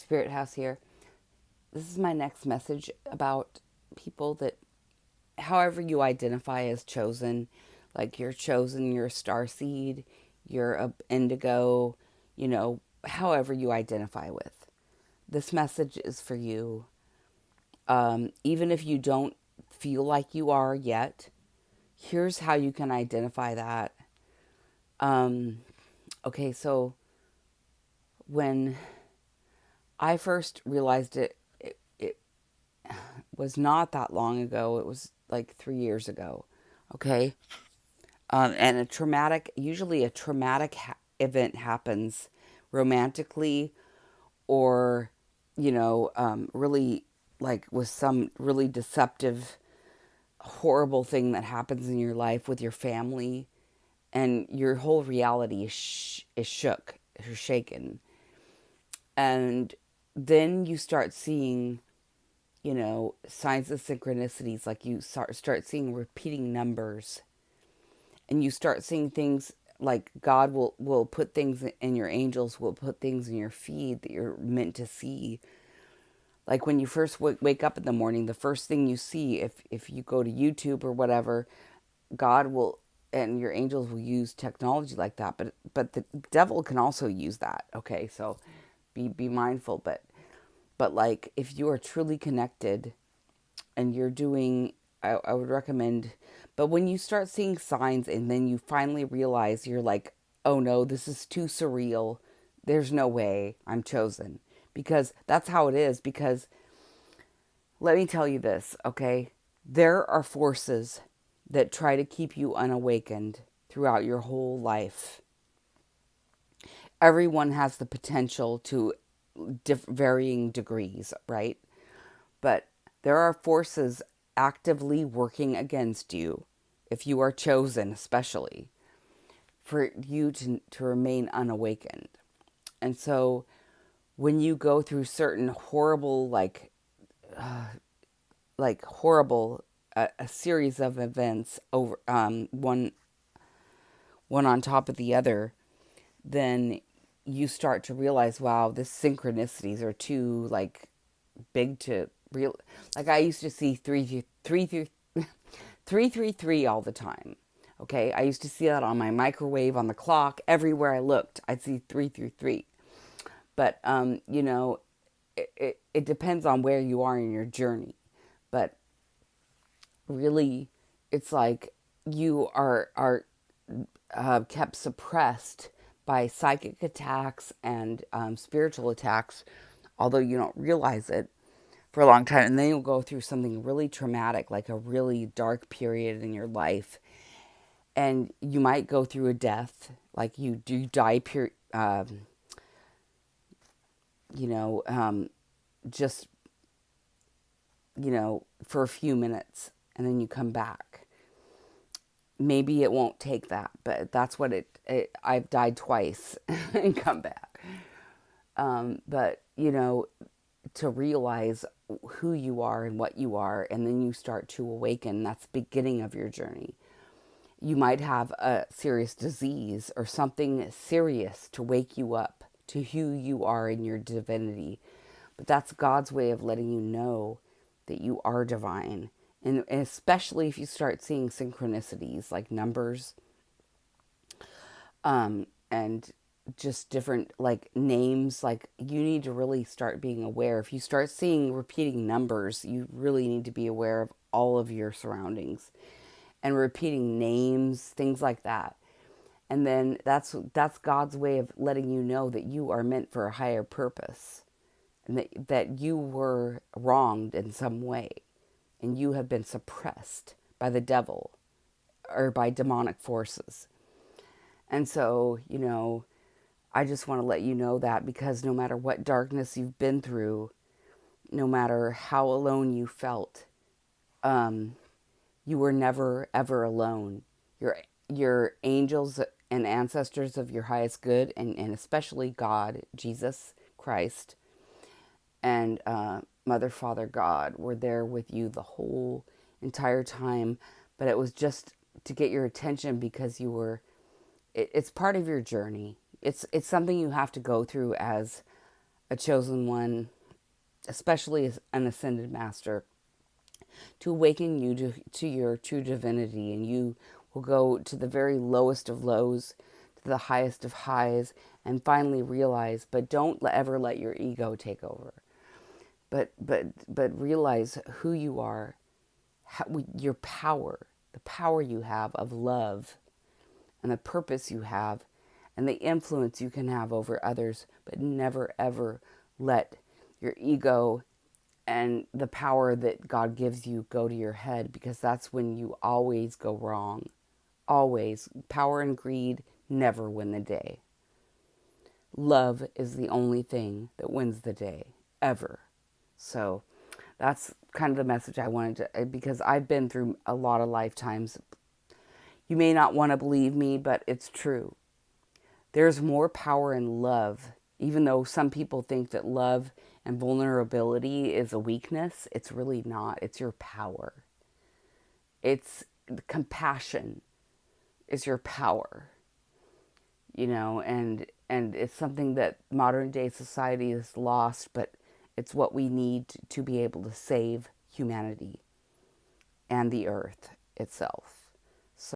Spirit House here. This is my next message about people that, however you identify as chosen, like you're chosen, you're a star seed, you're a indigo, however you identify with. This message is for you. Even if you don't feel like you are yet, here's how you can identify that. Um, okay, so when I first realized it was not that long ago. It was like 3 years ago. Okay. And usually a traumatic event happens romantically or, really like with some really deceptive, horrible thing that happens in your life with your family, and your whole reality is shook, or shaken. And then you start seeing signs of synchronicities, like you start seeing repeating numbers, and you start seeing things like God will put things, and your angels will put things in your feed that you're meant to see. Like when you first wake up in the morning, the first thing you see, if you go to YouTube or whatever, God will, and your angels will use technology like that. But the devil can also use that. Okay, so be mindful. But like if you are truly connected and you're doing, I would recommend, but when you start seeing signs and then you finally realize, you're like, oh no, this is too surreal. There's no way I'm chosen. Because that's how it is. Because let me tell you this, okay? There are forces that try to keep you unawakened throughout your whole life. Everyone has the potential to varying degrees, right? But there are forces actively working against you, if you are chosen, especially, for you to remain unawakened. And so when you go through certain horrible, horrible, a series of events over one on top of the other, then you start to realize, wow, this synchronicities are too big to real. Like I used to see three three all the time. Okay, I used to see that on my microwave, on the clock, everywhere I looked, I'd see 333. But it depends on where you are in your journey. But really, it's like you are kept suppressed by psychic attacks and spiritual attacks, although you don't realize it, for a long time. And then you'll go through something really traumatic, like a really dark period in your life. And you might go through a death, like you do die, you know, um, just, for a few minutes, and then you come back. Maybe it won't take that, but that's what I've died twice and come back. But, to realize who you are and what you are, and then you start to awaken. That's the beginning of your journey. You might have a serious disease or something serious to wake you up to who you are in your divinity. But that's God's way of letting you know that you are divine. And especially if you start seeing synchronicities like numbers, and just different like names, like you need to really start being aware. If you start seeing repeating numbers, you really need to be aware of all of your surroundings, and repeating names, things like that. And then that's God's way of letting you know that you are meant for a higher purpose, and that you were wronged in some way, and you have been suppressed by the devil or by demonic forces. And so, I just want to let you know that, because no matter what darkness you've been through, no matter how alone you felt, you were never ever alone. Your angels and ancestors of your highest good, and especially God, Jesus Christ, and Mother, Father, God were there with you the whole entire time. But it was just to get your attention, because it's part of your journey. It's something you have to go through as a chosen one, especially as an ascended master, to awaken you to your true divinity. And you will go to the very lowest of lows, to the highest of highs, and finally realize, but don't ever let your ego take over. But realize who you are, how, your power, the power you have of love, and the purpose you have, and the influence you can have over others. But never ever let your ego and the power that God gives you go to your head, because that's when you always go wrong. Always. Power and greed never win the day. Love is the only thing that wins the day, ever. So that's kind of the message I wanted to, because I've been through a lot of lifetimes. You may not want to believe me, but it's true. There's more power in love, even though some people think that love and vulnerability is a weakness. It's really not. It's your power. It's compassion is your power, and it's something that modern day society has lost, but it's what we need to be able to save humanity and the earth itself.